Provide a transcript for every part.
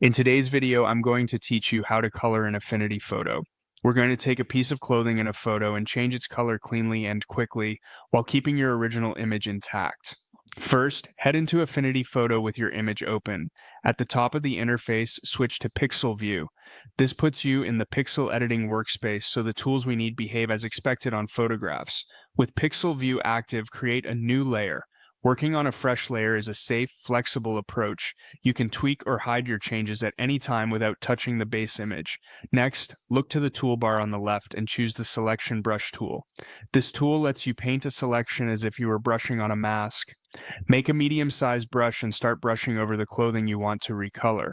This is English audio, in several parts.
In today's video, I'm going to teach you how to color an Affinity Photo. We're going to take a piece of clothing in a photo and change its color cleanly and quickly while keeping your original image intact. First, head into Affinity Photo with your image open. At the top of the interface, switch to Pixel View. This puts you in the pixel editing workspace so the tools we need behave as expected on photographs. With Pixel View active, create a new layer. Working on a fresh layer is a safe, flexible approach. You can tweak or hide your changes at any time without touching the base image. Next, look to the toolbar on the left and choose the Selection Brush tool. This tool lets you paint a selection as if you were brushing on a mask. Make a medium-sized brush and start brushing over the clothing you want to recolor.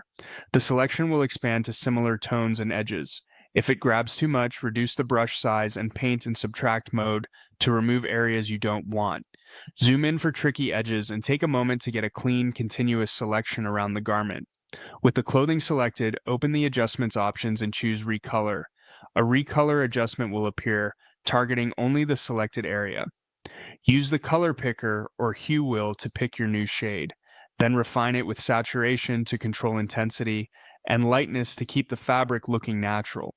The selection will expand to similar tones and edges. If it grabs too much, reduce the brush size and paint in subtract mode to remove areas you don't want. Zoom in for tricky edges and take a moment to get a clean, continuous selection around the garment. With the clothing selected, open the adjustments options and choose Recolor. A recolor adjustment will appear, targeting only the selected area. Use the color picker or hue wheel to pick your new shade. Then refine it with saturation to control intensity and lightness to keep the fabric looking natural.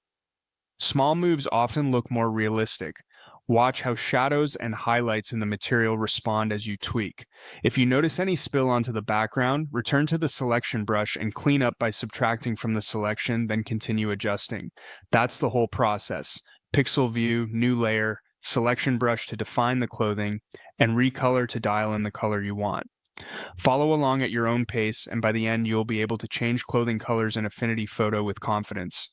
Small moves often look more realistic. Watch how shadows and highlights in the material respond as you tweak. If you notice any spill onto the background, return to the selection brush and clean up by subtracting from the selection, then continue adjusting. That's the whole process. Pixel view, new layer, selection brush to define the clothing, and recolor to dial in the color you want. Follow along at your own pace, and by the end, you'll be able to change clothing colors in Affinity Photo with confidence.